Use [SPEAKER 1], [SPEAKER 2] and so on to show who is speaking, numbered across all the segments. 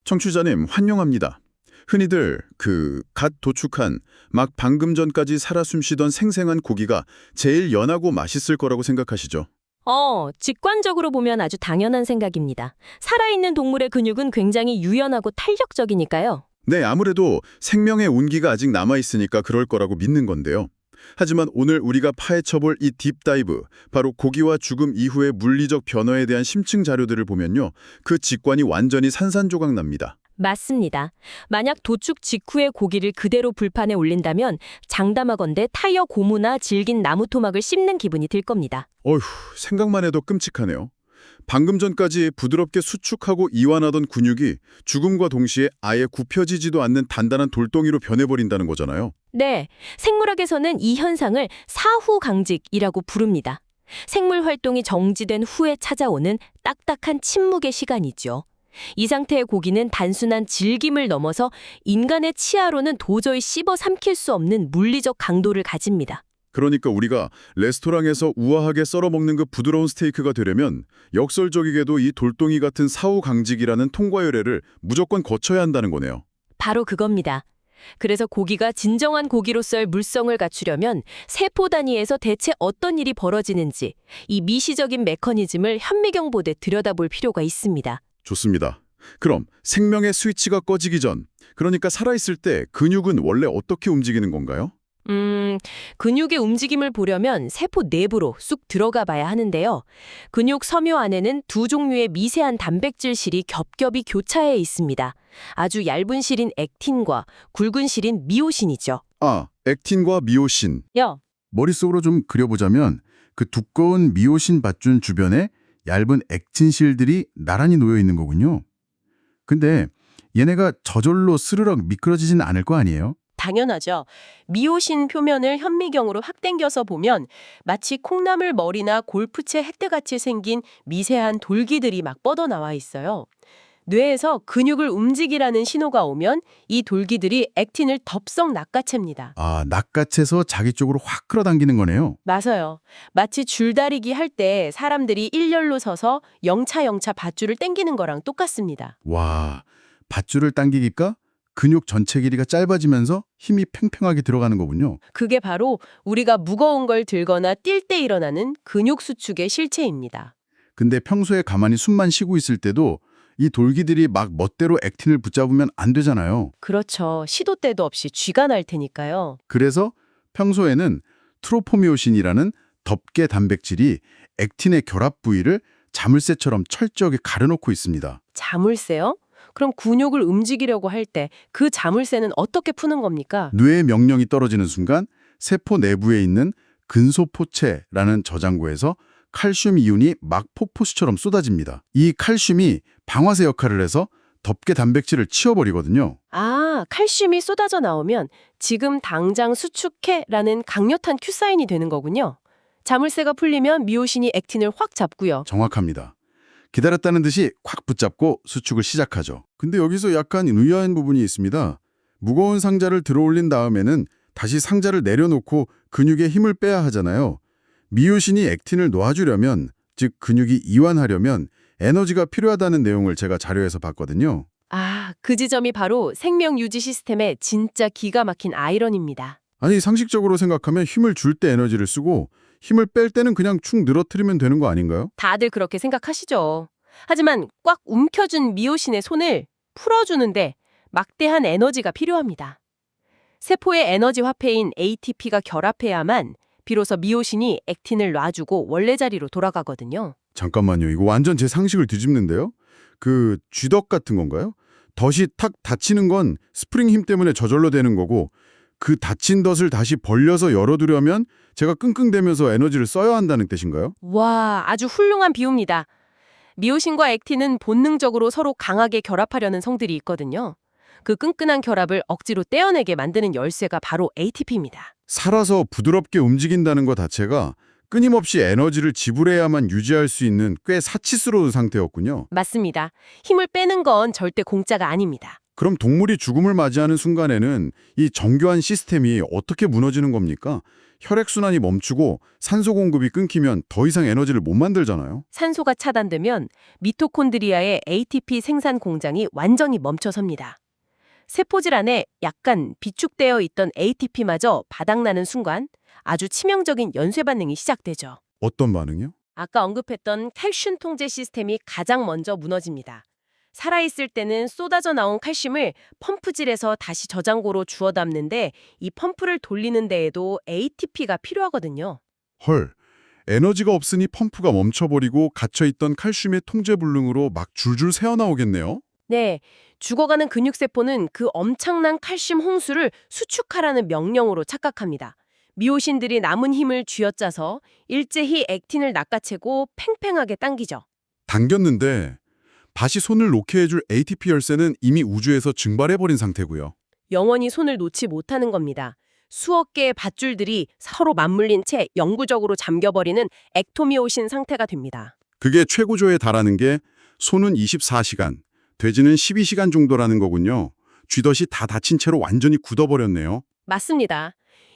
[SPEAKER 1] 청취자님, 환영합니다. 흔히들 갓 도축한 막 방금 전까지 살아 숨쉬던 생생한 고기가 제일 연하고 맛있을 거라고 생각하시죠?
[SPEAKER 2] 직관적으로 보면 아주 당연한 생각입니다. 살아있는 동물의 근육은 굉장히 유연하고 탄력적이니까요.
[SPEAKER 1] 네, 아무래도 생명의 온기가 아직 남아있으니까 그럴 거라고 믿는 건데요. 하지만 오늘 우리가 파헤쳐볼 이 딥다이브, 바로 고기와 죽음 이후의 물리적 변화에 대한 심층 자료들을 보면요. 그 직관이 완전히 산산조각납니다.
[SPEAKER 2] 맞습니다. 만약 도축 직후에 고기를 그대로 불판에 올린다면 장담하건대 타이어 고무나 질긴 나무 토막을 씹는 기분이 들 겁니다.
[SPEAKER 1] 어휴, 생각만 해도 끔찍하네요. 방금 전까지 부드럽게 수축하고 이완하던 근육이 죽음과 동시에 아예 굽혀지지도 않는 단단한 돌덩이로 변해버린다는 거잖아요.
[SPEAKER 2] 네, 생물학에서는 이 현상을 사후강직이라고 부릅니다. 생물 활동이 정지된 후에 찾아오는 딱딱한 침묵의 시간이죠. 이 상태의 고기는 단순한 질김을 넘어서 인간의 치아로는 도저히 씹어 삼킬 수 없는 물리적 강도를 가집니다.
[SPEAKER 1] 그러니까 우리가 레스토랑에서 우아하게 썰어먹는 그 부드러운 스테이크가 되려면 역설적이게도 이 돌덩이 같은 사후강직이라는 통과요래를 무조건 거쳐야 한다는 거네요.
[SPEAKER 2] 바로 그겁니다. 그래서 고기가 진정한 고기로서의 물성을 갖추려면 세포 단위에서 대체 어떤 일이 벌어지는지 이 미시적인 메커니즘을 현미경보듯 들여다볼 필요가 있습니다.
[SPEAKER 1] 좋습니다. 그럼 생명의 스위치가 꺼지기 전, 그러니까 살아있을 때 근육은 원래 어떻게 움직이는 건가요?
[SPEAKER 2] 근육의 움직임을 보려면 세포 내부로 쑥 들어가 봐야 하는데요. 근육 섬유 안에는 두 종류의 미세한 단백질실이 겹겹이 교차해 있습니다. 아주 얇은 실인 액틴과 굵은 실인 미오신이죠.
[SPEAKER 1] 아, 액틴과 미오신. 머릿속으로 좀 그려보자면 그 두꺼운 미오신 밧줄 주변에 얇은 액틴실들이 나란히 놓여 있는 거군요. 근데 얘네가 저절로 스르륵 미끄러지진 않을 거 아니에요?
[SPEAKER 3] 당연하죠. 미오신 표면을 현미경으로 확 당겨서 보면 마치 콩나물 머리나 골프채 햇대같이 생긴 미세한 돌기들이 막 뻗어나와 있어요. 뇌에서 근육을 움직이라는 신호가 오면 이 돌기들이 액틴을 덥석 낚아챕니다.
[SPEAKER 1] 아, 낚아채서 자기 쪽으로 확 끌어당기는 거네요.
[SPEAKER 3] 맞아요. 마치 줄다리기 할 때 사람들이 일렬로 서서 영차 밧줄을 당기는 거랑 똑같습니다.
[SPEAKER 1] 와, 밧줄을 당기니까 근육 전체 길이가 짧아지면서 힘이 팽팽하게 들어가는 거군요.
[SPEAKER 3] 그게 바로 우리가 무거운 걸 들거나 뛸 때 일어나는 근육 수축의 실체입니다.
[SPEAKER 1] 근데 평소에 가만히 숨만 쉬고 있을 때도 이 돌기들이 막 멋대로 액틴을 붙잡으면 안 되잖아요.
[SPEAKER 3] 그렇죠. 시도 때도 없이 쥐가 날 테니까요.
[SPEAKER 1] 그래서 평소에는 트로포미오신이라는 덮개 단백질이 액틴의 결합 부위를 자물쇠처럼 철저하게 가려놓고 있습니다.
[SPEAKER 3] 자물쇠요? 그럼 근육을 움직이려고 할 때 그 자물쇠는 어떻게 푸는 겁니까?
[SPEAKER 1] 뇌의 명령이 떨어지는 순간 세포 내부에 있는 근소포체라는 저장고에서 칼슘 이온이 막 폭포수처럼 쏟아집니다. 이 칼슘이 방아쇠 역할을 해서 덮개 단백질을 치워버리거든요.
[SPEAKER 3] 아, 칼슘이 쏟아져 나오면 지금 당장 수축해라는 강력한 큐사인이 되는 거군요. 자물쇠가 풀리면 미오신이 액틴을 확 잡고요.
[SPEAKER 1] 정확합니다. 기다렸다는 듯이 콱 붙잡고 수축을 시작하죠. 근데 여기서 약간 의아한 부분이 있습니다. 무거운 상자를 들어올린 다음에는 다시 상자를 내려놓고 근육에 힘을 빼야 하잖아요. 미오신이 액틴을 놓아주려면, 즉 근육이 이완하려면 에너지가 필요하다는 내용을 제가 자료에서 봤거든요.
[SPEAKER 3] 아, 그 지점이 바로 생명 유지 시스템의 진짜 기가 막힌 아이러니입니다.
[SPEAKER 1] 아니, 상식적으로 생각하면 힘을 줄 때 에너지를 쓰고 힘을 뺄 때는 그냥 축 늘어뜨리면 되는 거 아닌가요?
[SPEAKER 3] 다들 그렇게 생각하시죠. 하지만 꽉 움켜준 미오신의 손을 풀어주는데 막대한 에너지가 필요합니다. 세포의 에너지 화폐인 ATP가 결합해야만 비로소 미오신이 액틴을 놔주고 원래 자리로 돌아가거든요.
[SPEAKER 1] 잠깐만요. 이거 완전 제 상식을 뒤집는데요? 그 쥐덕 같은 건가요? 덫이 탁 닫히는 건 스프링 힘 때문에 저절로 되는 거고 그 닫힌 덫을 다시 벌려서 열어두려면 제가 끙끙대면서 에너지를 써야 한다는 뜻인가요?
[SPEAKER 3] 와, 아주 훌륭한 비유입니다. 미오신과 액틴은 본능적으로 서로 강하게 결합하려는 성들이 있거든요. 그 끈끈한 결합을 억지로 떼어내게 만드는 열쇠가 바로 ATP입니다.
[SPEAKER 1] 살아서 부드럽게 움직인다는 것 자체가 끊임없이 에너지를 지불해야만 유지할 수 있는 꽤 사치스러운 상태였군요.
[SPEAKER 3] 맞습니다. 힘을 빼는 건 절대 공짜가 아닙니다.
[SPEAKER 1] 그럼 동물이 죽음을 맞이하는 순간에는 이 정교한 시스템이 어떻게 무너지는 겁니까? 혈액순환이 멈추고 산소 공급이 끊기면 더 이상 에너지를 못 만들잖아요.
[SPEAKER 3] 산소가 차단되면 미토콘드리아의 ATP 생산 공장이 완전히 멈춰섭니다. 세포질 안에 약간 비축되어 있던 ATP마저 바닥나는 순간 아주 치명적인 연쇄 반응이 시작되죠.
[SPEAKER 1] 어떤 반응이요?
[SPEAKER 3] 아까 언급했던 칼슘 통제 시스템이 가장 먼저 무너집니다. 살아있을 때는 쏟아져 나온 칼슘을 펌프질에서 다시 저장고로 주워 담는데 이 펌프를 돌리는 데에도 ATP가 필요하거든요.
[SPEAKER 1] 헐, 에너지가 없으니 펌프가 멈춰버리고 갇혀있던 칼슘의 통제 불능으로 막 줄줄 새어나오겠네요.
[SPEAKER 3] 네, 죽어가는 근육세포는 그 엄청난 칼슘 홍수를 수축하라는 명령으로 착각합니다. 미오신들이 남은 힘을 쥐어짜서 일제히 액틴을 낚아채고 팽팽하게 당기죠.
[SPEAKER 1] 당겼는데 다시 손을 놓게 해줄 ATP 열쇠는 이미 우주에서 증발해버린 상태고요.
[SPEAKER 3] 영원히 손을 놓지 못하는 겁니다. 수억 개의 밧줄들이 서로 맞물린 채 영구적으로 잠겨버리는 액토미오신 상태가 됩니다.
[SPEAKER 1] 그게 최고조에 달하는 게 소는 24시간, 돼지는 12시간 정도라는 거군요. 쥐덫이 다 다친 채로 완전히 굳어버렸네요.
[SPEAKER 3] 맞습니다.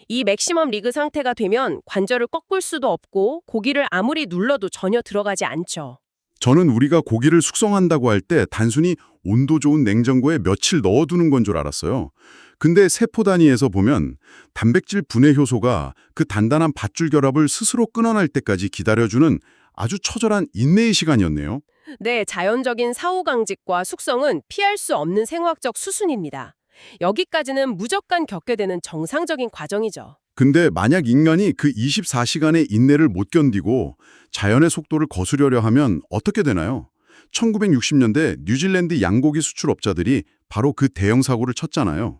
[SPEAKER 3] 이 맥시멈 리그 상태가 되면 관절을 꺾을 수도 없고 고기를 아무리 눌러도 전혀 들어가지 않죠.
[SPEAKER 1] 저는 우리가 고기를 숙성한다고 할 때 단순히 온도 좋은 냉장고에 며칠 넣어두는 건 줄 알았어요. 근데 세포 단위에서 보면 단백질 분해 효소가 그 단단한 밧줄 결합을 스스로 끊어낼 때까지 기다려주는 아주 처절한 인내의 시간이었네요.
[SPEAKER 3] 네, 자연적인 사후강직과 숙성은 피할 수 없는 생화학적 수순입니다. 여기까지는 무조건 겪게 되는 정상적인 과정이죠.
[SPEAKER 1] 근데 만약 인간이 그 24시간의 인내를 못 견디고 자연의 속도를 거스르려 하면 어떻게 되나요? 1960년대 뉴질랜드 양고기 수출업자들이 바로 그 대형 사고를 쳤잖아요.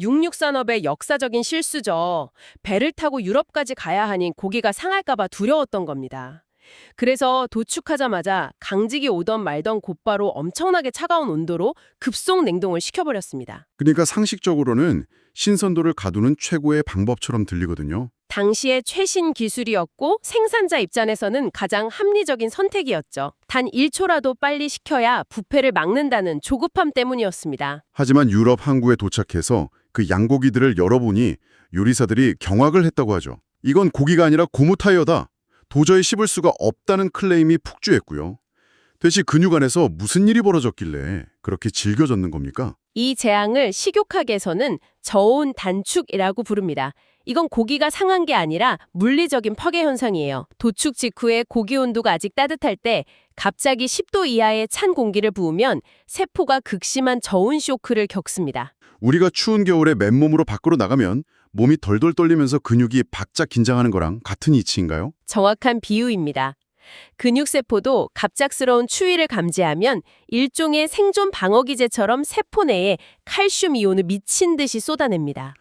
[SPEAKER 3] 육육산업의 역사적인 실수죠. 배를 타고 유럽까지 가야 하니 고기가 상할까 봐 두려웠던 겁니다. 그래서 도축하자마자 강직이 오던 말던 곧바로 엄청나게 차가운 온도로 급속 냉동을 시켜버렸습니다.
[SPEAKER 1] 그러니까 상식적으로는 신선도를 가두는 최고의 방법처럼 들리거든요.
[SPEAKER 3] 당시의 최신 기술이었고 생산자 입장에서는 가장 합리적인 선택이었죠. 단 1초라도 빨리 식혀야 부패를 막는다는 조급함 때문이었습니다.
[SPEAKER 1] 하지만 유럽 항구에 도착해서 그 양고기들을 열어보니 요리사들이 경악을 했다고 하죠. 이건 고기가 아니라 고무 타이어다. 도저히 씹을 수가 없다는 클레임이 폭주했고요. 대체 근육 안에서 무슨 일이 벌어졌길래 그렇게 질겨졌는 겁니까?
[SPEAKER 3] 이 재앙을 식욕학에서는 저온 단축이라고 부릅니다. 이건 고기가 상한 게 아니라 물리적인 파괴 현상이에요. 도축 직후에 고기 온도가 아직 따뜻할 때 갑자기 10도 이하의 찬 공기를 부으면 세포가 극심한 저온 쇼크를 겪습니다.
[SPEAKER 1] 우리가 추운 겨울에 맨몸으로 밖으로 나가면 몸이 덜덜 떨리면서 근육이 바짝 긴장하는 거랑 같은 이치인가요?
[SPEAKER 3] 정확한 비유입니다. 근육세포도 갑작스러운 추위를 감지하면 일종의 생존 방어기제처럼 세포 내에 칼슘 이온을 미친 듯이 쏟아냅니다.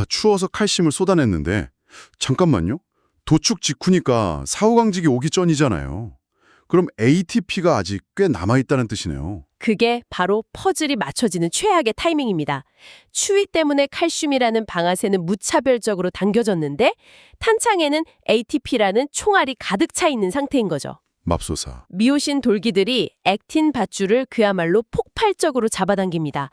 [SPEAKER 1] 추워서 칼슘을 쏟아냈는데 잠깐만요. 도축 직후니까 사후강직이 오기 전이잖아요. 그럼 ATP가 아직 꽤 남아있다는 뜻이네요.
[SPEAKER 3] 그게 바로 퍼즐이 맞춰지는 최악의 타이밍입니다. 추위 때문에 칼슘이라는 방아쇠는 무차별적으로 당겨졌는데 탄창에는 ATP라는 총알이 가득 차 있는 상태인 거죠.
[SPEAKER 1] 맙소사.
[SPEAKER 3] 미오신 돌기들이 액틴 밧줄을 그야말로 폭발적으로 잡아당깁니다.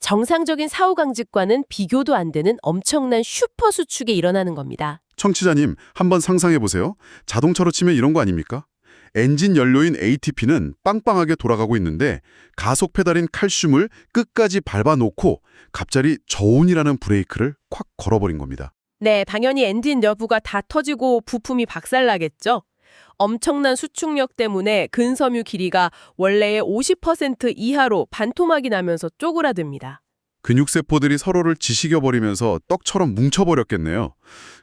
[SPEAKER 3] 정상적인 사후강직과는 비교도 안 되는 엄청난 슈퍼 수축이 일어나는 겁니다.
[SPEAKER 1] 청취자님, 한번 상상해보세요. 자동차로 치면 이런 거 아닙니까? 엔진 연료인 ATP는 빵빵하게 돌아가고 있는데 가속 페달인 칼슘을 끝까지 밟아놓고 갑자기 저온이라는 브레이크를 콱 걸어버린 겁니다.
[SPEAKER 3] 네, 당연히 엔진 내부가 다 터지고 부품이 박살나겠죠. 엄청난 수축력 때문에 근섬유 길이가 원래의 50% 이하로 반토막이 나면서 쪼그라듭니다.
[SPEAKER 1] 근육세포들이 서로를 지식여버리면서 떡처럼 뭉쳐버렸겠네요.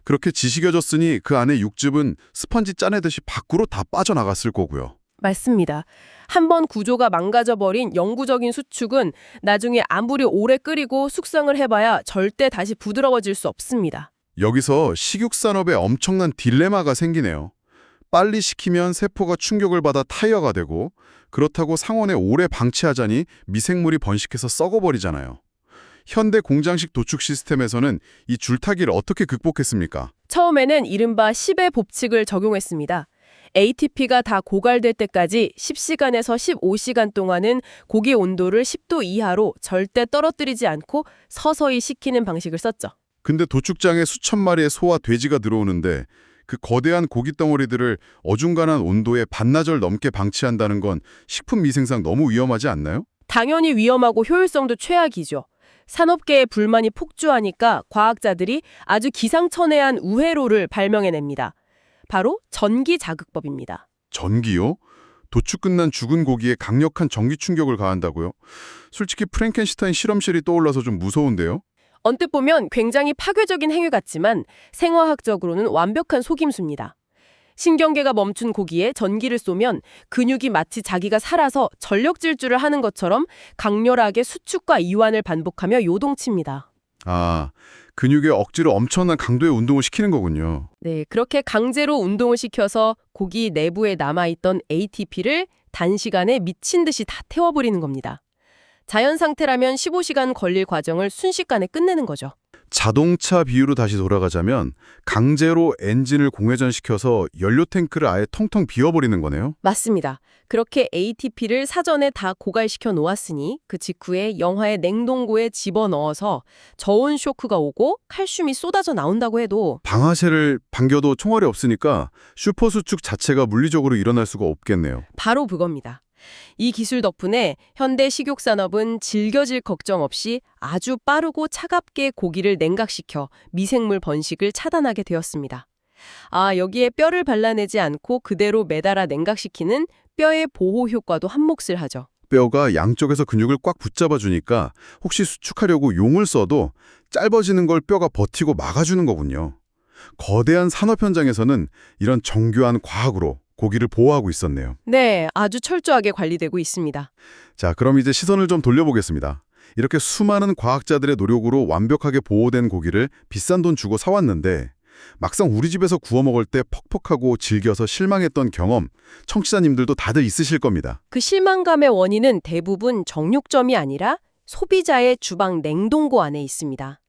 [SPEAKER 1] 그렇게 지식여졌으니 그 안에 육즙은 스펀지 짜내듯이 밖으로 다 빠져나갔을 거고요.
[SPEAKER 3] 맞습니다. 한번 구조가 망가져버린 영구적인 수축은 나중에 아무리 오래 끓이고 숙성을 해봐야 절대 다시 부드러워질 수 없습니다.
[SPEAKER 1] 여기서 식육산업에 엄청난 딜레마가 생기네요. 빨리 식히면 세포가 충격을 받아 타이어가 되고 그렇다고 상온에 오래 방치하자니 미생물이 번식해서 썩어버리잖아요. 현대 공장식 도축 시스템에서는 이 줄타기를 어떻게 극복했습니까?
[SPEAKER 3] 처음에는 이른바 10의 법칙을 적용했습니다. ATP가 다 고갈될 때까지 10시간에서 15시간 동안은 고기 온도를 10도 이하로 절대 떨어뜨리지 않고 서서히 식히는 방식을 썼죠.
[SPEAKER 1] 근데 도축장에 수천 마리의 소와 돼지가 들어오는데 그 거대한 고기 덩어리들을 어중간한 온도에 반나절 넘게 방치한다는 건 식품위생상 너무 위험하지 않나요?
[SPEAKER 3] 당연히 위험하고 효율성도 최악이죠. 산업계의 불만이 폭주하니까 과학자들이 아주 기상천외한 우회로를 발명해냅니다. 바로 전기자극법입니다.
[SPEAKER 1] 전기요? 도축 끝난 죽은 고기에 강력한 전기 충격을 가한다고요? 솔직히 프랭켄슈타인 실험실이 떠올라서 좀 무서운데요?
[SPEAKER 3] 언뜻 보면 굉장히 파괴적인 행위 같지만 생화학적으로는 완벽한 속임수입니다. 신경계가 멈춘 고기에 전기를 쏘면 근육이 마치 자기가 살아서 전력 질주를 하는 것처럼 강렬하게 수축과 이완을 반복하며 요동칩니다.
[SPEAKER 1] 아, 근육에 억지로 엄청난 강도의 운동을 시키는 거군요.
[SPEAKER 3] 네, 그렇게 강제로 운동을 시켜서 고기 내부에 남아있던 ATP를 단시간에 미친 듯이 다 태워버리는 겁니다. 자연 상태라면 15시간 걸릴 과정을 순식간에 끝내는 거죠.
[SPEAKER 1] 자동차 비유로 다시 돌아가자면 강제로 엔진을 공회전시켜서 연료 탱크를 아예 텅텅 비워버리는 거네요.
[SPEAKER 3] 맞습니다. 그렇게 ATP를 사전에 다 고갈시켜 놓았으니 그 직후에 영하의 냉동고에 집어넣어서 저온 쇼크가 오고 칼슘이 쏟아져 나온다고 해도
[SPEAKER 1] 방아쇠를 당겨도 총알이 없으니까 슈퍼수축 자체가 물리적으로 일어날 수가 없겠네요.
[SPEAKER 3] 바로 그겁니다. 이 기술 덕분에 현대 식육산업은 질겨질 걱정 없이 아주 빠르고 차갑게 고기를 냉각시켜 미생물 번식을 차단하게 되었습니다. 여기에 뼈를 발라내지 않고 그대로 매달아 냉각시키는 뼈의 보호 효과도 한몫을 하죠.
[SPEAKER 1] 뼈가 양쪽에서 근육을 꽉 붙잡아주니까 혹시 수축하려고 용을 써도 짧아지는 걸 뼈가 버티고 막아주는 거군요. 거대한 산업 현장에서는 이런 정교한 과학으로 고기를 보호하고 있었네요.
[SPEAKER 3] 네, 아주 철저하게 관리되고 있습니다.
[SPEAKER 1] 자, 그럼 이제 시선을 좀 돌려보겠습니다. 이렇게 수많은 과학자들의 노력으로 완벽하게 보호된 고기를 비싼 돈 주고 사왔는데 막상 우리 집에서 구워 먹을 때 퍽퍽하고 질겨서 실망했던 경험, 청취자님들도 다들 있으실 겁니다.
[SPEAKER 3] 그 실망감의 원인은 대부분 정육점이 아니라 소비자의 주방 냉동고 안에 있습니다.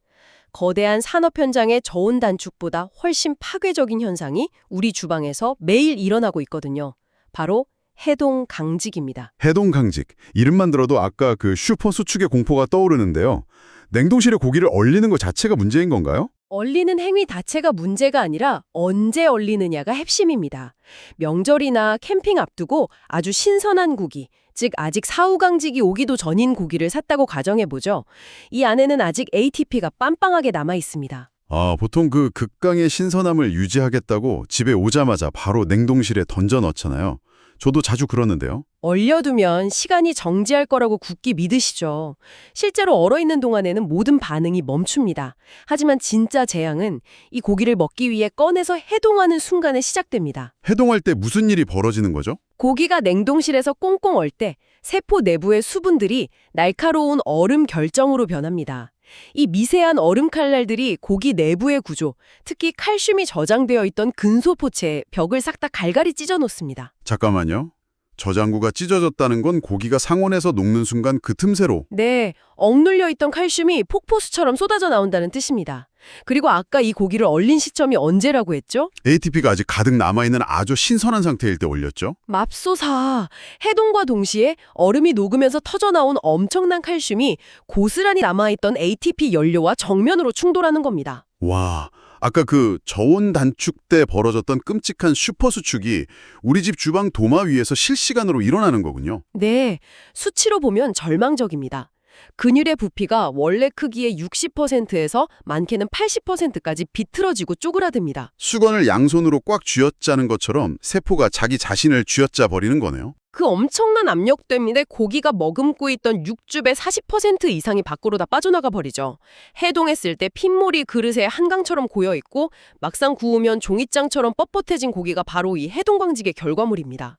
[SPEAKER 3] 거대한 산업 현장의 저온 단축보다 훨씬 파괴적인 현상이 우리 주방에서 매일 일어나고 있거든요. 바로 해동 강직입니다.
[SPEAKER 1] 해동 강직, 이름만 들어도 아까 그 슈퍼 수축의 공포가 떠오르는데요. 냉동실에 고기를 얼리는 것 자체가 문제인 건가요?
[SPEAKER 3] 얼리는 행위 자체가 문제가 아니라 언제 얼리느냐가 핵심입니다. 명절이나 캠핑 앞두고 아주 신선한 고기, 즉 아직 사후강직이 오기도 전인 고기를 샀다고 가정해보죠. 이 안에는 아직 ATP가 빵빵하게 남아 있습니다.
[SPEAKER 1] 보통 그 극강의 신선함을 유지하겠다고 집에 오자마자 바로 냉동실에 던져 넣잖아요. 저도 자주 그러는데요.
[SPEAKER 3] 얼려두면 시간이 정지할 거라고 굳게 믿으시죠. 실제로 얼어있는 동안에는 모든 반응이 멈춥니다. 하지만 진짜 재앙은 이 고기를 먹기 위해 꺼내서 해동하는 순간에 시작됩니다.
[SPEAKER 1] 해동할 때 무슨 일이 벌어지는 거죠?
[SPEAKER 3] 고기가 냉동실에서 꽁꽁 얼 때 세포 내부의 수분들이 날카로운 얼음 결정으로 변합니다. 이 미세한 얼음 칼날들이 고기 내부의 구조, 특히 칼슘이 저장되어 있던 근소포체의 벽을 싹 다 갈갈이 찢어 놓습니다.
[SPEAKER 1] 잠깐만요. 저장구가 찢어졌다는 건 고기가 상온에서 녹는 순간 그 틈새로.
[SPEAKER 3] 네, 억눌려 있던 칼슘이 폭포수처럼 쏟아져 나온다는 뜻입니다. 그리고 아까 이 고기를 얼린 시점이 언제라고 했죠?
[SPEAKER 1] ATP가 아직 가득 남아있는 아주 신선한 상태일 때 올렸죠?
[SPEAKER 3] 맙소사. 해동과 동시에 얼음이 녹으면서 터져나온 엄청난 칼슘이 고스란히 남아있던 ATP 연료와 정면으로 충돌하는 겁니다.
[SPEAKER 1] 와, 아까 그 저온 단축 때 벌어졌던 끔찍한 슈퍼 수축이 우리 집 주방 도마 위에서 실시간으로 일어나는 거군요.
[SPEAKER 3] 네, 수치로 보면 절망적입니다. 근육의 부피가 원래 크기의 60%에서 많게는 80%까지 비틀어지고 쪼그라듭니다.
[SPEAKER 1] 수건을 양손으로 꽉 쥐어짜는 것처럼 세포가 자기 자신을 쥐어짜 버리는 거네요.
[SPEAKER 3] 그 엄청난 압력 때문에 고기가 머금고 있던 육즙의 40% 이상이 밖으로 다 빠져나가 버리죠. 해동했을 때 핏물이 그릇에 한강처럼 고여있고 막상 구우면 종이장처럼 뻣뻣해진 고기가 바로 이 해동광직의 결과물입니다.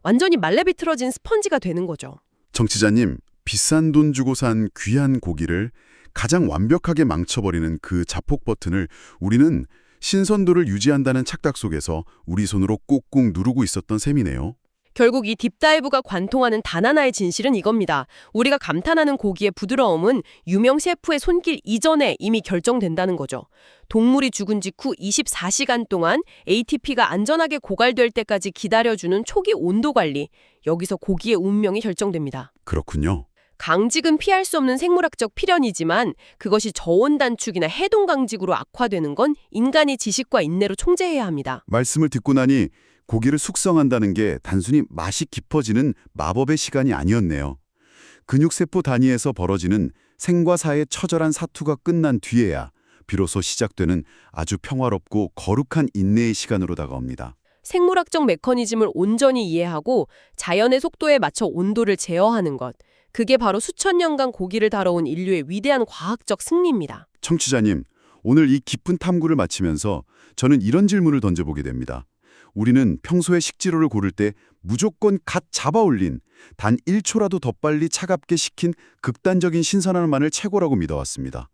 [SPEAKER 3] 완전히 말려 비틀어진 스펀지가 되는 거죠.
[SPEAKER 1] 정치자님, 비싼 돈 주고 산 귀한 고기를 가장 완벽하게 망쳐버리는 그 자폭 버튼을 우리는 신선도를 유지한다는 착각 속에서 우리 손으로 꾹꾹 누르고 있었던 셈이네요.
[SPEAKER 3] 결국 이 딥다이브가 관통하는 단 하나의 진실은 이겁니다. 우리가 감탄하는 고기의 부드러움은 유명 셰프의 손길 이전에 이미 결정된다는 거죠. 동물이 죽은 직후 24시간 동안 ATP가 안전하게 고갈될 때까지 기다려주는 초기 온도 관리. 여기서 고기의 운명이 결정됩니다.
[SPEAKER 1] 그렇군요.
[SPEAKER 3] 강직은 피할 수 없는 생물학적 필연이지만 그것이 저온 단축이나 해동 강직으로 악화되는 건 인간이 지식과 인내로 통제해야 합니다.
[SPEAKER 4] 말씀을 듣고 나니 고기를 숙성한다는 게 단순히 맛이 깊어지는 마법의 시간이 아니었네요. 근육세포 단위에서 벌어지는 생과 사의 처절한 사투가 끝난 뒤에야 비로소 시작되는 아주 평화롭고 거룩한 인내의 시간으로 다가옵니다.
[SPEAKER 3] 생물학적 메커니즘을 온전히 이해하고 자연의 속도에 맞춰 온도를 제어하는 것. 그게 바로 수천 년간 고기를 다뤄온 인류의 위대한 과학적 승리입니다.
[SPEAKER 4] 청취자님, 오늘 이 깊은 탐구를 마치면서 저는 이런 질문을 던져보게 됩니다. 우리는 평소에 식재료를 고를 때 무조건 갓 잡아 올린 단 1초라도 더 빨리 차갑게 식힌 극단적인 신선함만을 최고라고 믿어왔습니다.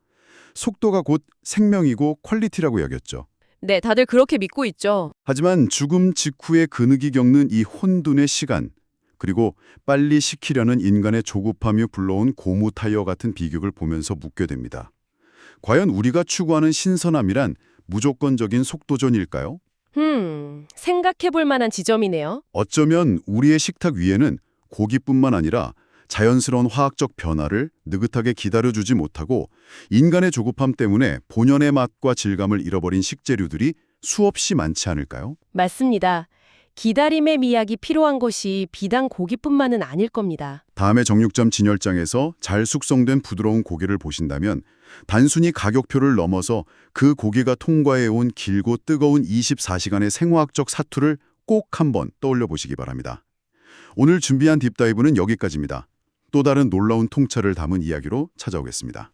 [SPEAKER 4] 속도가 곧 생명이고 퀄리티라고 여겼죠.
[SPEAKER 3] 네, 다들 그렇게 믿고 있죠.
[SPEAKER 4] 하지만 죽음 직후에 근육이 겪는 이 혼돈의 시간, 그리고 빨리 식히려는 인간의 조급함이 불러온 고무 타이어 같은 비극을 보면서 묻게 됩니다. 과연 우리가 추구하는 신선함이란 무조건적인 속도전일까요?
[SPEAKER 2] 생각해볼 만한 지점이네요.
[SPEAKER 4] 어쩌면 우리의 식탁 위에는 고기뿐만 아니라 자연스러운 화학적 변화를 느긋하게 기다려주지 못하고 인간의 조급함 때문에 본연의 맛과 질감을 잃어버린 식재료들이 수없이 많지 않을까요?
[SPEAKER 2] 맞습니다. 기다림의 미학이 필요한 것이 비단 고기뿐만은 아닐 겁니다.
[SPEAKER 4] 다음에 정육점 진열장에서 잘 숙성된 부드러운 고기를 보신다면 단순히 가격표를 넘어서 그 고기가 통과해온 길고 뜨거운 24시간의 생화학적 사투를 꼭 한번 떠올려 보시기 바랍니다. 오늘 준비한 딥다이브는 여기까지입니다. 또 다른 놀라운 통찰을 담은 이야기로 찾아오겠습니다.